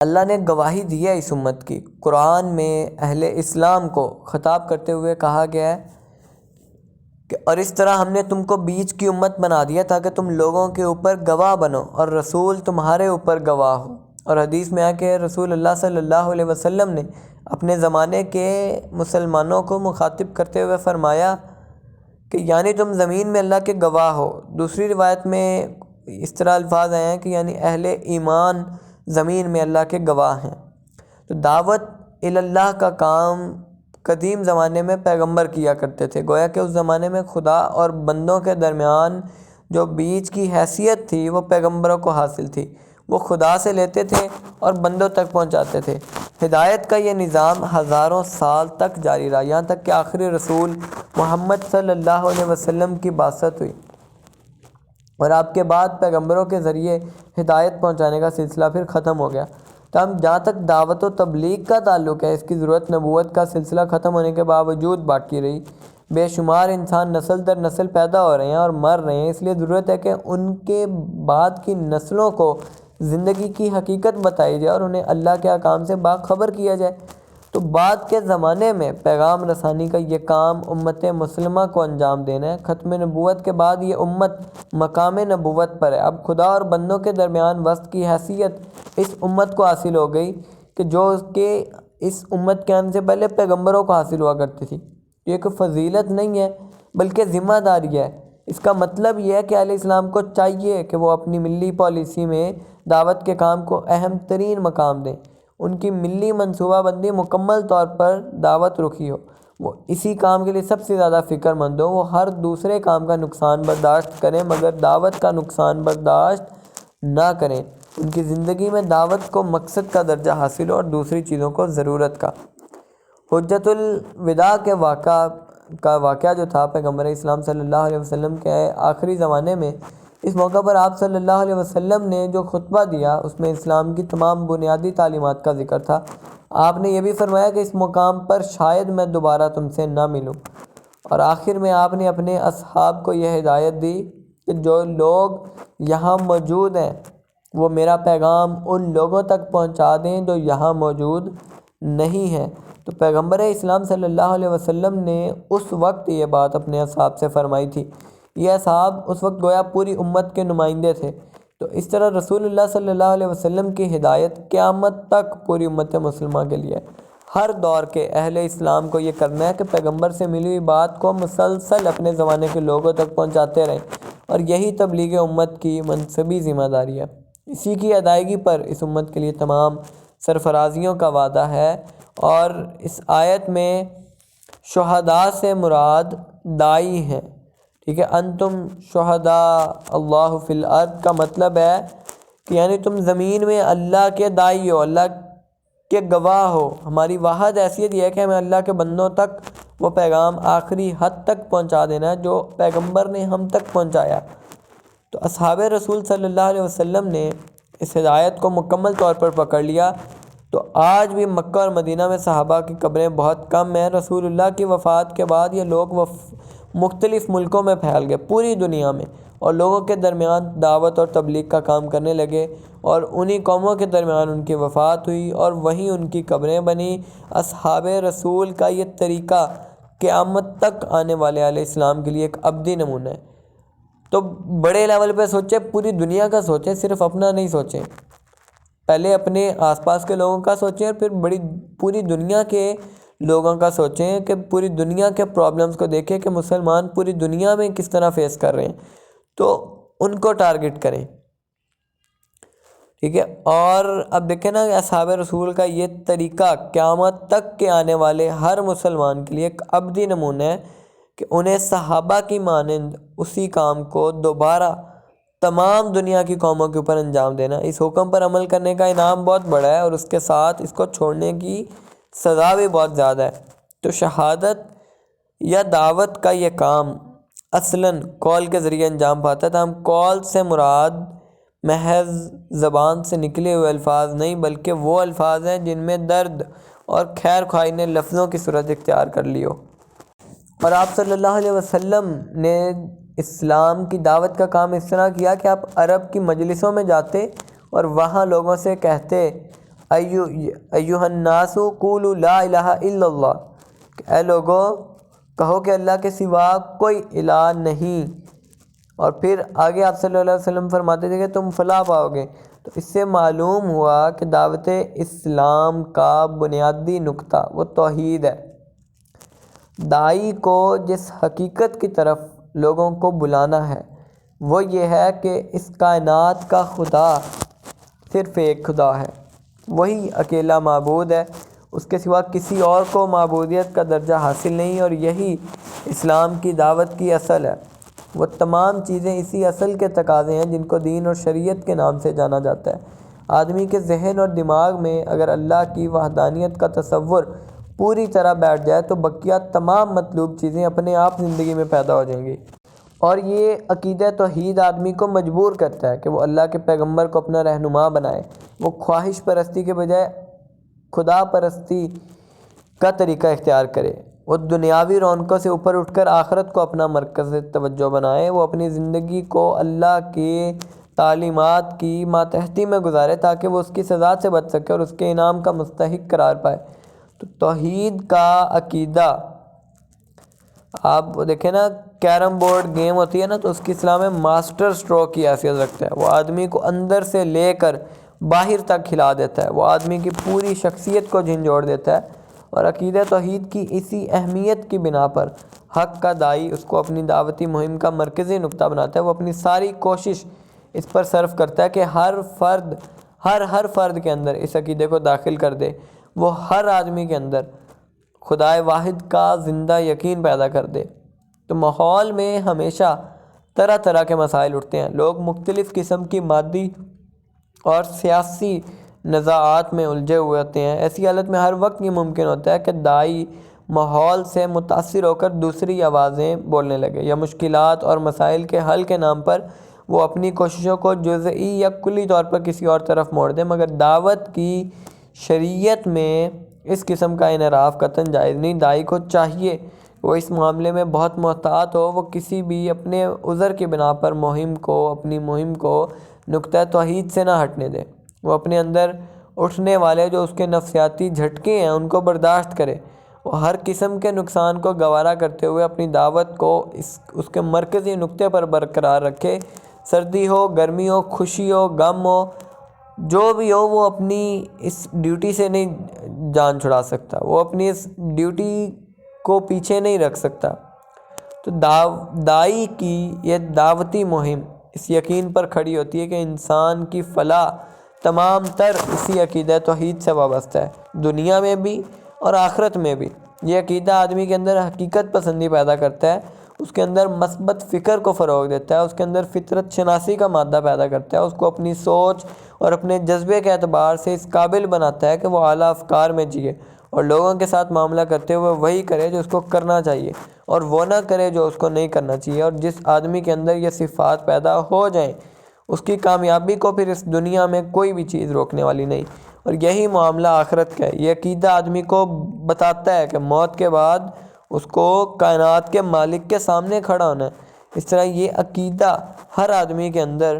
اللہ نے گواہی دی ہے اس امت کی۔ قرآن میں اہل اسلام کو خطاب کرتے ہوئے کہا گیا ہے کہ اور اس طرح ہم نے تم کو بیچ کی امت بنا دیا تاکہ تم لوگوں کے اوپر گواہ بنو اور رسول تمہارے اوپر گواہ ہو۔ اور حدیث میں آیا کہ رسول اللہ صلی اللہ علیہ وسلم نے اپنے زمانے کے مسلمانوں کو مخاطب کرتے ہوئے فرمایا کہ یعنی تم زمین میں اللہ کے گواہ ہو۔ دوسری روایت میں اس طرح الفاظ آئے ہیں کہ یعنی اہل ایمان زمین میں اللہ کے گواہ ہیں۔ تو دعوت اللہ کا کام قدیم زمانے میں پیغمبر کیا کرتے تھے، گویا کہ اس زمانے میں خدا اور بندوں کے درمیان جو بیچ کی حیثیت تھی وہ پیغمبروں کو حاصل تھی، وہ خدا سے لیتے تھے اور بندوں تک پہنچاتے تھے۔ ہدایت کا یہ نظام ہزاروں سال تک جاری رہا، یہاں تک کہ آخری رسول محمد صلی اللہ علیہ وسلم کی بعثت ہوئی اور آپ کے بعد پیغمبروں کے ذریعے ہدایت پہنچانے کا سلسلہ پھر ختم ہو گیا۔ تاہم جہاں تک دعوت و تبلیغ کا تعلق ہے، اس کی ضرورت نبوت کا سلسلہ ختم ہونے کے باوجود باقی رہی۔ بے شمار انسان نسل در نسل پیدا ہو رہے ہیں اور مر رہے ہیں، اس لیے ضرورت ہے کہ ان کے بعد کی نسلوں کو زندگی کی حقیقت بتائی جائے اور انہیں اللہ کے احکام سے باخبر کیا جائے۔ تو بعد کے زمانے میں پیغام رسانی کا یہ کام امت مسلمہ کو انجام دینا ہے۔ ختم نبوت کے بعد یہ امت مقام نبوت پر ہے۔ اب خدا اور بندوں کے درمیان وسط کی حیثیت اس امت کو حاصل ہو گئی کہ جو کہ اس امت کے آنے سے پہلے پیغمبروں کو حاصل ہوا کرتی تھی۔ یہ ایک فضیلت نہیں ہے بلکہ ذمہ داری ہے۔ اس کا مطلب یہ ہے کہ اہل اسلام کو چاہیے کہ وہ اپنی ملی پالیسی میں دعوت کے کام کو اہم ترین مقام دیں، ان کی ملی منصوبہ بندی مکمل طور پر دعوت رخی ہو، وہ اسی کام کے لیے سب سے زیادہ فکر مند ہو، وہ ہر دوسرے کام کا نقصان برداشت کریں مگر دعوت کا نقصان برداشت نہ کریں، ان کی زندگی میں دعوت کو مقصد کا درجہ حاصل ہو اور دوسری چیزوں کو ضرورت کا۔ حجۃ الوداع کے واقعہ جو تھا پیغمبر اسلام صلی اللہ علیہ وسلم کے آخری زمانے میں، اس موقع پر آپ صلی اللہ علیہ وسلم نے جو خطبہ دیا اس میں اسلام کی تمام بنیادی تعلیمات کا ذکر تھا۔ آپ نے یہ بھی فرمایا کہ اس مقام پر شاید میں دوبارہ تم سے نہ ملوں، اور آخر میں آپ نے اپنے اصحاب کو یہ ہدایت دی کہ جو لوگ یہاں موجود ہیں وہ میرا پیغام ان لوگوں تک پہنچا دیں جو یہاں موجود نہیں ہیں۔ تو پیغمبر اسلام صلی اللہ علیہ وسلم نے اس وقت یہ بات اپنے اصحاب سے فرمائی تھی۔ یہ اصحاب اس وقت گویا پوری امت کے نمائندے تھے۔ تو اس طرح رسول اللہ صلی اللہ علیہ وسلم کی ہدایت قیامت تک پوری امت مسلمہ کے لیے، ہر دور کے اہل اسلام کو یہ کرنا ہے کہ پیغمبر سے ملی ہوئی بات کو مسلسل اپنے زمانے کے لوگوں تک پہنچاتے رہیں، اور یہی تبلیغ امت کی منصبی ذمہ داری ہے۔ اسی کی ادائیگی پر اس امت کے لیے تمام سرفرازیوں کا وعدہ ہے۔ اور اس آیت میں شہداء سے مراد دائی ہیں، ٹھیک ہے۔ انتم شہداء اللہ فی الارض کا مطلب ہے کہ یعنی تم زمین میں اللہ کے دائی ہو، اللہ کے گواہ ہو۔ ہماری واحد حیثیت یہ ہے کہ ہمیں اللہ کے بندوں تک وہ پیغام آخری حد تک پہنچا دینا ہے جو پیغمبر نے ہم تک پہنچایا۔ تو اصحاب رسول صلی اللہ علیہ وسلم نے اس ہدایت کو مکمل طور پر پکڑ لیا۔ تو آج بھی مکہ اور مدینہ میں صحابہ کی قبریں بہت کم ہیں۔ رسول اللہ کی وفات کے بعد یہ لوگ مختلف ملکوں میں پھیل گئے، پوری دنیا میں، اور لوگوں کے درمیان دعوت اور تبلیغ کا کام کرنے لگے، اور انہی قوموں کے درمیان ان کی وفات ہوئی اور وہیں ان کی قبریں بنی۔ اصحاب رسول کا یہ طریقہ قیامت تک آنے والے علیہ السلام کے لیے ایک ابدی نمونہ ہے۔ تو بڑے لیول پہ سوچیں، پوری دنیا کا سوچیں، صرف اپنا نہیں سوچیں۔ پہلے اپنے آس پاس کے لوگوں کا سوچیں اور پھر پوری دنیا کے لوگوں کا سوچیں کہ پوری دنیا کے پرابلمز کو دیکھیں کہ مسلمان پوری دنیا میں کس طرح فیس کر رہے ہیں، تو ان کو ٹارگٹ کریں، ٹھیک ہے۔ اور اب دیکھیں نا، اصحاب رسول کا یہ طریقہ قیامت تک کے آنے والے ہر مسلمان کے لیے ایک ابدی نمونہ ہے کہ انہیں صحابہ کی مانند اسی کام کو دوبارہ تمام دنیا کی قوموں کے اوپر انجام دینا۔ اس حکم پر عمل کرنے کا انعام بہت بڑا ہے اور اس کے ساتھ اس کو چھوڑنے کی سزا بھی بہت زیادہ ہے۔ تو شہادت یا دعوت کا یہ کام اصلاً قول کے ذریعے انجام پاتا ہے۔ ہم قول سے مراد محض زبان سے نکلے ہوئے الفاظ نہیں، بلکہ وہ الفاظ ہیں جن میں درد اور خیر خواہی نے لفظوں کی صورت اختیار کر لی ہو۔ اور آپ صلی اللہ علیہ وسلم نے اسلام کی دعوت کا کام اس طرح کیا کہ آپ عرب کی مجلسوں میں جاتے اور وہاں لوگوں سے کہتے ایھا الناس قولوا لا الہ الا اللہ، کہ اے لوگو کہو کہ اللہ کے سوا کوئی الہ نہیں۔ اور پھر آگے آپ صلی اللہ علیہ وسلم فرماتے تھے کہ تم فلاح پاؤ گے۔ تو اس سے معلوم ہوا کہ دعوت اسلام کا بنیادی نقطہ وہ توحید ہے۔ داعی کو جس حقیقت کی طرف لوگوں کو بلانا ہے وہ یہ ہے کہ اس کائنات کا خدا صرف ایک خدا ہے، وہی اکیلا معبود ہے، اس کے سوا کسی اور کو معبودیت کا درجہ حاصل نہیں، اور یہی اسلام کی دعوت کی اصل ہے۔ وہ تمام چیزیں اسی اصل کے تقاضے ہیں جن کو دین اور شریعت کے نام سے جانا جاتا ہے۔ آدمی کے ذہن اور دماغ میں اگر اللہ کی وحدانیت کا تصور پوری طرح بیٹھ جائے تو بقیہ تمام مطلوب چیزیں اپنے آپ زندگی میں پیدا ہو جائیں گی۔ اور یہ عقیدہ توحید آدمی کو مجبور کرتا ہے کہ وہ اللہ کے پیغمبر کو اپنا رہنما بنائے، وہ خواہش پرستی کے بجائے خدا پرستی کا طریقہ اختیار کرے، وہ دنیاوی رونقوں سے اوپر اٹھ کر آخرت کو اپنا مرکز توجہ بنائے، وہ اپنی زندگی کو اللہ کے تعلیمات کی ماتحتی میں گزارے تاکہ وہ اس کی سزا سے بچ سکے اور اس کے انعام کا مستحق قرار پائے۔ تو توحید کا عقیدہ، آپ دیکھیں نا کیرم بورڈ گیم ہوتی ہے نا، تو اس کی اصطلاح میں ماسٹر سٹروک کی حیثیت رکھتا ہے۔ وہ آدمی کو اندر سے لے کر باہر تک کھلا دیتا ہے، وہ آدمی کی پوری شخصیت کو جھنجھوڑ دیتا ہے۔ اور عقیدہ توحید کی اسی اہمیت کی بنا پر حق کا داعی اس کو اپنی دعوتی مہم کا مرکزی نقطہ بناتا ہے۔ وہ اپنی ساری کوشش اس پر صرف کرتا ہے کہ ہر فرد کے اندر اس عقیدے کو داخل کر دے، وہ ہر آدمی کے اندر خدائے واحد کا زندہ یقین پیدا کر دے۔ تو ماحول میں ہمیشہ طرح طرح کے مسائل اٹھتے ہیں، لوگ مختلف قسم کی مادی اور سیاسی نزاعات میں الجھے ہوئے ہوتے ہیں۔ ایسی حالت میں ہر وقت یہ ممکن ہوتا ہے کہ داعی ماحول سے متاثر ہو کر دوسری آوازیں بولنے لگے، یا مشکلات اور مسائل کے حل کے نام پر وہ اپنی کوششوں کو جزئی یا کلی طور پر کسی اور طرف موڑ دے۔ مگر دعوت کی شریعت میں اس قسم کا انحراف قطعاً جائز نہیں۔ داعی کو چاہیے وہ اس معاملے میں بہت محتاط ہو، وہ کسی بھی اپنے عذر کی بنا پر اپنی مہم کو نقطہ توحید سے نہ ہٹنے دے۔ وہ اپنے اندر اٹھنے والے جو اس کے نفسیاتی جھٹکے ہیں ان کو برداشت کرے، وہ ہر قسم کے نقصان کو گوارا کرتے ہوئے اپنی دعوت کو اس کے مرکزی نقطے پر برقرار رکھے۔ سردی ہو، گرمی ہو، خوشی ہو، غم ہو، جو بھی ہو، وہ اپنی اس ڈیوٹی سے نہیں جان چھڑا سکتا، وہ اپنی اس ڈیوٹی کو پیچھے نہیں رکھ سکتا۔ تو داعی کی یہ دعوتی مہم اس یقین پر کھڑی ہوتی ہے کہ انسان کی فلاح تمام تر اسی عقیدہ توحید سے وابستہ ہے، دنیا میں بھی اور آخرت میں بھی۔ یہ عقیدہ آدمی کے اندر حقیقت پسندی پیدا کرتا ہے، اس کے اندر مثبت فکر کو فروغ دیتا ہے، اس کے اندر فطرت شناسی کا مادہ پیدا کرتا ہے، اس کو اپنی سوچ اور اپنے جذبے کے اعتبار سے اس قابل بناتا ہے کہ وہ اعلیٰ افکار میں جیے اور لوگوں کے ساتھ معاملہ کرتے ہوئے وہی کرے جو اس کو کرنا چاہیے اور وہ نہ کرے جو اس کو نہیں کرنا چاہیے۔ اور جس آدمی کے اندر یہ صفات پیدا ہو جائیں اس کی کامیابی کو پھر اس دنیا میں کوئی بھی چیز روکنے والی نہیں۔ اور یہی معاملہ آخرت کا ہے۔ یہ عقیدہ آدمی کو بتاتا ہے کہ موت کے بعد اس کو کائنات کے مالک کے سامنے کھڑا ہونا ہے۔ اس طرح یہ عقیدہ ہر آدمی کے اندر